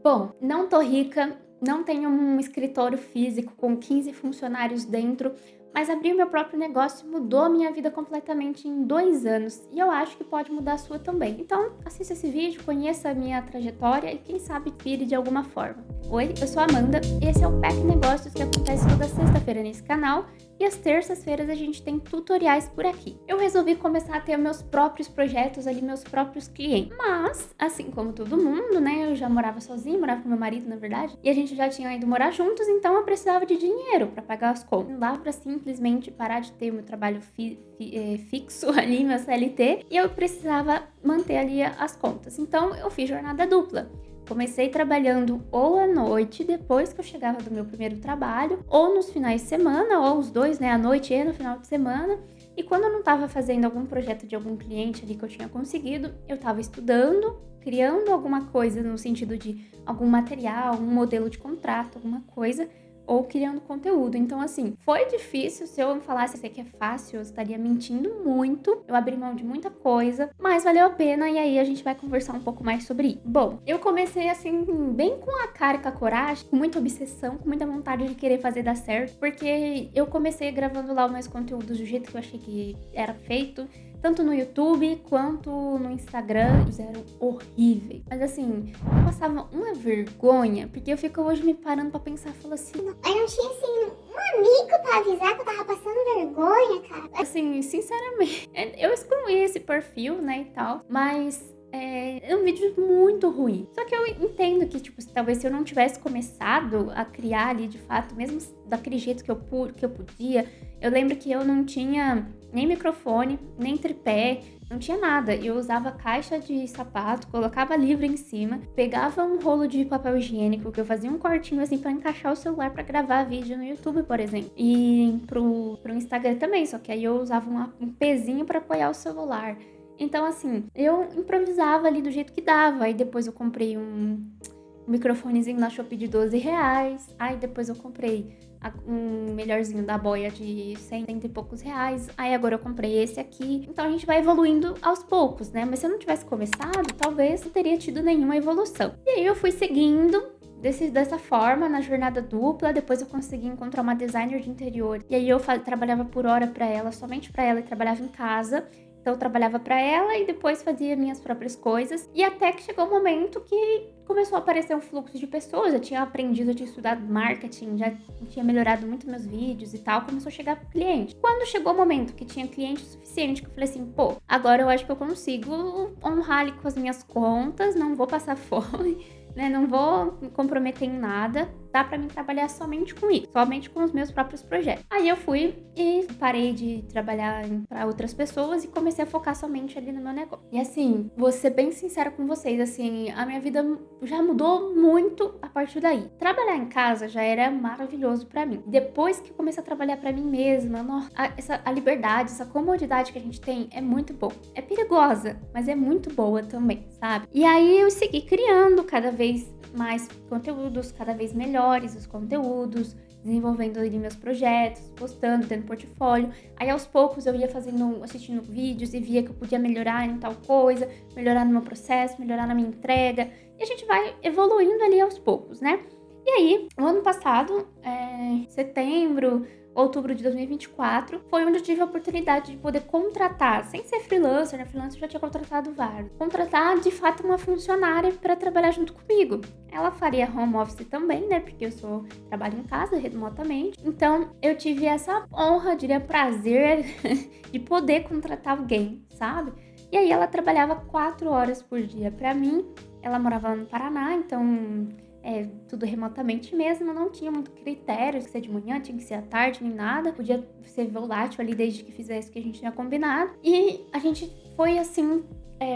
Bom, não tô rica, não tenho um escritório físico com 15 funcionários dentro, mas abrir meu próprio negócio mudou a minha vida completamente em 2 anos e eu acho que pode mudar a sua também. Então, assista esse vídeo, conheça a minha trajetória e quem sabe pire de alguma forma. Oi, eu sou a Amanda e esse é o PEC Negócios que acontece toda sexta-feira nesse canal e às terças-feiras a gente tem tutoriais por aqui. Eu resolvi começar a ter meus próprios projetos ali, meus próprios clientes. Mas, assim como todo mundo, né, eu já morava sozinha, morava com meu marido, na verdade, e a gente já tinha ido morar juntos, então eu precisava de dinheiro para pagar as contas. Não dava para simplesmente parar de ter o meu trabalho fixo ali, meu CLT, e eu precisava manter ali as contas. Então eu fiz jornada dupla. Comecei trabalhando ou à noite, depois que eu chegava do meu primeiro trabalho, ou nos finais de semana, ou os dois, né, à noite e no final de semana. E quando eu não estava fazendo algum projeto de algum cliente ali que eu tinha conseguido, eu estava estudando, criando alguma coisa no sentido de algum material, um modelo de contrato, alguma coisa, ou criando conteúdo. Então, assim, foi difícil. Se eu falasse que é fácil, eu estaria mentindo muito. Eu abri mão de muita coisa, mas valeu a pena e aí a gente vai conversar um pouco mais sobre isso. Bom, eu comecei assim, bem com a cara e com a coragem, com muita obsessão, com muita vontade de querer fazer dar certo, porque eu comecei gravando lá os meus conteúdos do jeito que eu achei que era feito, tanto no YouTube quanto no Instagram. Eles eram horríveis. Mas assim, eu passava uma vergonha, porque eu fico hoje me parando pra pensar e falo assim, Eu não tinha, assim, um amigo pra avisar que eu tava passando vergonha, cara. assim, sinceramente, eu excluí esse perfil, né, e tal, mas é um vídeo muito ruim. Só que eu entendo que, tipo, talvez se eu não tivesse começado a criar ali, de fato, mesmo daquele jeito que eu podia, eu lembro que eu não tinha nem microfone, nem tripé, não tinha nada. Eu usava caixa de sapato, colocava livro em cima, pegava um rolo de papel higiênico, que eu fazia um cortinho assim pra encaixar o celular pra gravar vídeo no YouTube, por exemplo. E pro Instagram também, só que aí eu usava um pezinho pra apoiar o celular. Então, assim, eu improvisava ali do jeito que dava. Aí depois eu comprei um microfonezinho na Shopee de R$ 12. Aí depois eu comprei um melhorzinho da Boya de 100 e poucos reais. Aí agora eu comprei esse aqui. Então a gente vai evoluindo aos poucos, né? Mas se eu não tivesse começado, talvez não teria tido nenhuma evolução. E aí eu fui seguindo dessa forma, na jornada dupla. Depois eu consegui encontrar uma designer de interior. E aí eu trabalhava por hora pra ela, somente pra ela, e trabalhava em casa. Então eu trabalhava pra ela e depois fazia minhas próprias coisas. E até que chegou o momento que começou a aparecer um fluxo de pessoas. Eu tinha aprendido, eu tinha estudado marketing, já tinha melhorado muito meus vídeos e tal. Começou a chegar cliente. Quando chegou o momento que tinha cliente suficiente, que eu falei assim, pô, agora eu acho que eu consigo honrar ali com as minhas contas, não vou passar fome, né? Não vou me comprometer em nada. Dá pra mim trabalhar somente com isso, somente com os meus próprios projetos. Aí eu fui e parei de trabalhar para outras pessoas e comecei a focar somente ali no meu negócio. E assim, vou ser bem sincera com vocês, assim, a minha vida já mudou muito a partir daí. Trabalhar em casa já era maravilhoso pra mim. Depois que eu comecei a trabalhar pra mim mesma, a liberdade, essa comodidade que a gente tem é muito boa. É perigosa, mas é muito boa também, sabe? E aí eu segui criando cada vez mais conteúdos, cada vez melhores os conteúdos, desenvolvendo ali meus projetos, postando, tendo portfólio. Aí aos poucos eu ia assistindo vídeos e via que eu podia melhorar em tal coisa, melhorar no meu processo, melhorar na minha entrega. E a gente vai evoluindo ali aos poucos, né? E aí, o ano passado, setembro, outubro de 2024, foi onde eu tive a oportunidade de poder contratar, sem ser freelancer, né? Freelancer eu já tinha contratado vários. Contratar, de fato, uma funcionária para trabalhar junto comigo. Ela faria home office também, né? Porque eu trabalho em casa, remotamente. Então, eu tive essa honra, diria prazer, de poder contratar alguém, sabe? E aí, ela trabalhava 4 horas por dia para mim. Ela morava lá no Paraná, então tudo remotamente mesmo, não tinha muito critério, tinha que ser de manhã, tinha que ser à tarde, nem nada. Podia ser volátil ali desde que fizesse o que a gente tinha combinado. E a gente foi assim,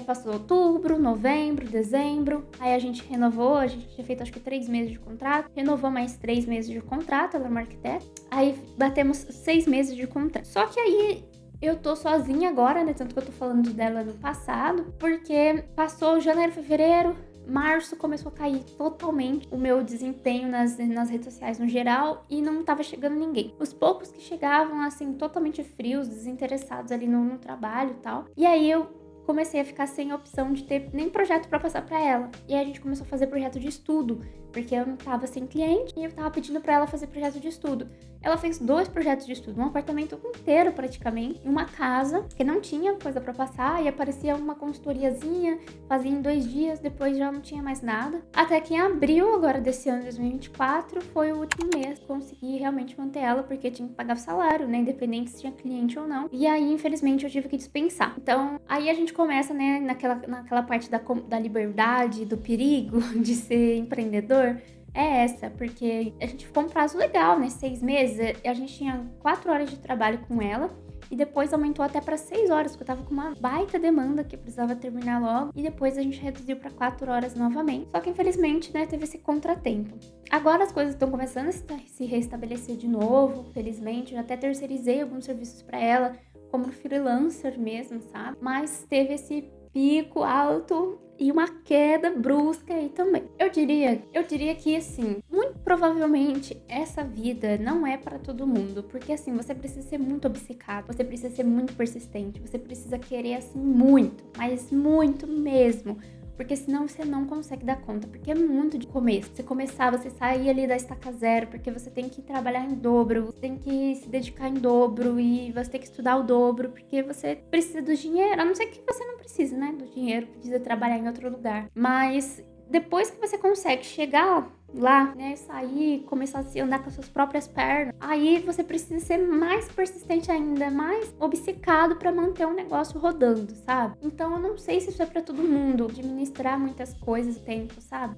passou outubro, novembro, dezembro. Aí a gente renovou, a gente tinha feito acho que 3 meses de contrato. Renovou mais 3 meses de contrato, ela é uma arquiteta. Aí batemos 6 meses de contrato. Só que aí eu tô sozinha agora, né? Tanto que eu tô falando dela no passado, porque passou janeiro, fevereiro, março começou a cair totalmente o meu desempenho nas redes sociais no geral e não tava chegando ninguém. Os poucos que chegavam, assim, totalmente frios, desinteressados ali no trabalho e tal. E aí eu comecei a ficar sem opção de ter nem projeto pra passar pra ela. E aí a gente começou a fazer projeto de estudo, porque eu não tava sem cliente e eu tava pedindo pra ela fazer projeto de estudo. Ela fez 2 projetos de estudo, um apartamento inteiro praticamente, e uma casa, que não tinha coisa pra passar, e aparecia uma consultoriazinha, fazia em 2 dias, depois já não tinha mais nada. Até que em abril agora desse ano, 2024, foi o último mês que consegui realmente manter ela, porque tinha que pagar o salário, né, independente se tinha cliente ou não. E aí, infelizmente, eu tive que dispensar. Então, aí a gente começa, né, naquela parte da liberdade, do perigo de ser empreendedor, é essa, porque a gente ficou um prazo legal, né? 6 meses, a gente tinha 4 horas de trabalho com ela, e depois aumentou até para 6 horas, porque eu tava com uma baita demanda que eu precisava terminar logo, e depois a gente reduziu para 4 horas novamente. Só que infelizmente, né, teve esse contratempo. Agora as coisas estão começando a se restabelecer de novo, felizmente, eu até terceirizei alguns serviços para ela, como freelancer mesmo, sabe? Mas teve esse pico alto e uma queda brusca aí também. Eu diria que assim, muito provavelmente essa vida não é pra todo mundo, porque assim, você precisa ser muito obcecado, você precisa ser muito persistente, você precisa querer assim muito, mas muito mesmo. Porque senão você não consegue dar conta, porque é muito de começo. Você começar, você sair ali da estaca zero, porque você tem que trabalhar em dobro, você tem que se dedicar em dobro e você tem que estudar o dobro, porque você precisa do dinheiro. A não ser que você não precise, né, do dinheiro, precisa trabalhar em outro lugar. Mas depois que você consegue chegar lá, né, sair, começar a se andar com as suas próprias pernas, aí você precisa ser mais persistente ainda, mais obcecado pra manter um negócio rodando, sabe? Então eu não sei se isso é pra todo mundo, administrar muitas coisas no tempo, sabe?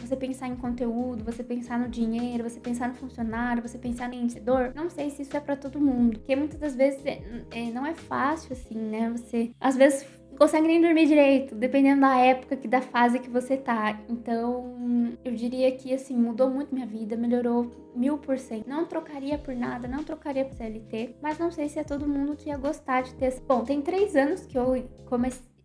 Você pensar em conteúdo, você pensar no dinheiro, você pensar no funcionário, você pensar no investidor, não sei se isso é pra todo mundo, porque muitas das vezes não é fácil assim, né? Você às vezes não consegue nem dormir direito, dependendo da época, da fase que você tá. Então, eu diria que, assim, mudou muito minha vida, melhorou 1000%. Não trocaria por nada, não trocaria por CLT, mas não sei se é todo mundo que ia gostar de ter. Bom, tem 3 anos que eu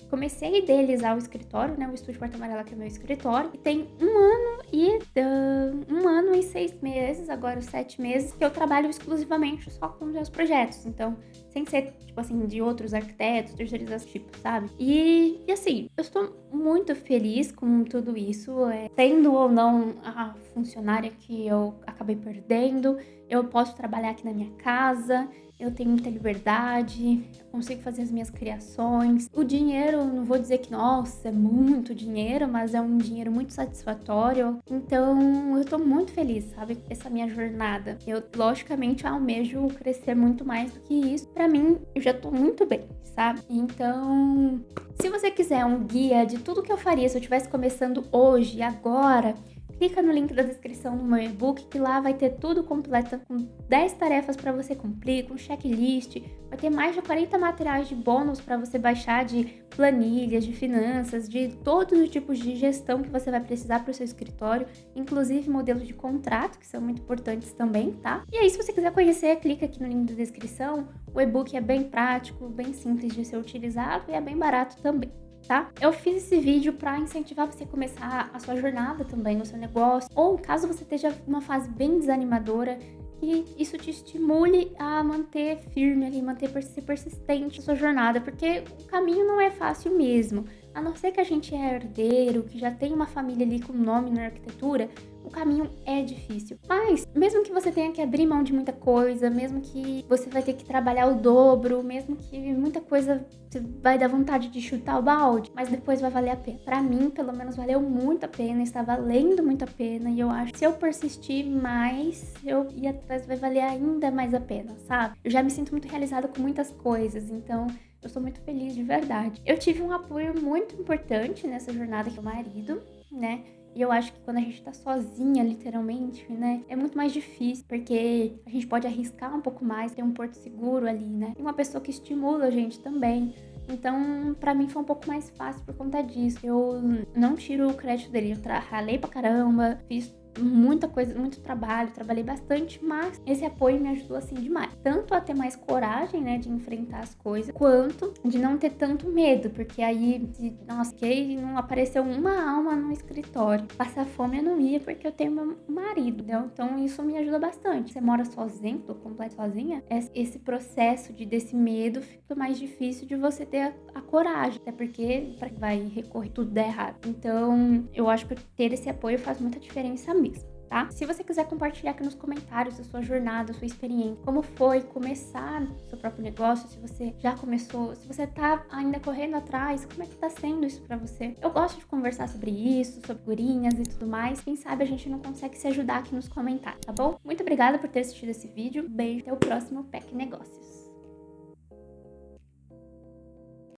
comecei a idealizar o escritório, né? O Estúdio Porta Amarela, que é meu escritório. E tem 1 ano e 6 meses, agora 7 meses, que eu trabalho exclusivamente só com os meus projetos. Então, sem ser, tipo assim, de outros arquitetos, terceirizados, tipo, sabe? E assim, eu estou muito feliz com tudo isso. Tendo ou não a funcionária que eu acabei perdendo, eu posso trabalhar aqui na minha casa, eu tenho muita liberdade, eu consigo fazer as minhas criações. O dinheiro, não vou dizer que, nossa, é muito dinheiro, mas é um dinheiro muito satisfatório. Então, eu tô muito feliz, sabe? Essa minha jornada. Eu, logicamente, almejo crescer muito mais do que isso. Pra mim, eu já tô muito bem, sabe? Então, se você quiser um guia de tudo que eu faria se eu estivesse começando hoje, agora, clica no link da descrição do meu e-book, que lá vai ter tudo completo, com 10 tarefas para você cumprir, com checklist, vai ter mais de 40 materiais de bônus para você baixar, de planilhas, de finanças, de todos os tipos de gestão que você vai precisar para o seu escritório, inclusive modelos de contrato, que são muito importantes também, tá? E aí, se você quiser conhecer, clica aqui no link da descrição. O e-book é bem prático, bem simples de ser utilizado e é bem barato também. Tá? Eu fiz esse vídeo para incentivar você a começar a sua jornada também no seu negócio, ou caso você esteja numa fase bem desanimadora, que isso te estimule a manter firme ali, ser persistente na sua jornada, porque o caminho não é fácil mesmo. A não ser que a gente é herdeiro, que já tem uma família ali com nome na arquitetura, o caminho é difícil. Mas, mesmo que você tenha que abrir mão de muita coisa, mesmo que você vai ter que trabalhar o dobro, mesmo que muita coisa você vai dar vontade de chutar o balde, mas depois vai valer a pena. Pra mim, pelo menos, valeu muito a pena, está valendo muito a pena, e eu acho que se eu persistir mais, eu ir atrás, vai valer ainda mais a pena, sabe? Eu já me sinto muito realizada com muitas coisas, então eu sou muito feliz de verdade. Eu tive um apoio muito importante nessa jornada, que é o marido, né? E eu acho que quando a gente tá sozinha, literalmente, né, é muito mais difícil, porque a gente pode arriscar um pouco mais, ter um porto seguro ali, né? E uma pessoa que estimula a gente também. Então, pra mim foi um pouco mais fácil por conta disso. Eu não tiro o crédito dele, eu ralei pra caramba, fiz muita coisa, muito trabalho, trabalhei bastante, mas esse apoio me ajudou assim demais. Tanto a ter mais coragem, né, de enfrentar as coisas, quanto de não ter tanto medo, porque aí, nossa, que não apareceu uma alma no escritório. Passar fome eu não ia porque eu tenho meu marido, entendeu? Então isso me ajuda bastante. Você mora sozinho, tô completo sozinha, esse processo desse medo fica mais difícil de você ter a coragem, até porque vai recorrer tudo der errado. Então, eu acho que ter esse apoio faz muita diferença mesmo. Tá? Se você quiser compartilhar aqui nos comentários a sua jornada, a sua experiência, como foi começar seu próprio negócio, se você já começou, se você tá ainda correndo atrás, como é que tá sendo isso pra você? Eu gosto de conversar sobre isso, sobre figurinhas e tudo mais. Quem sabe a gente não consegue se ajudar aqui nos comentários, tá bom? Muito obrigada por ter assistido esse vídeo. Beijo, até o próximo PEC Negócios.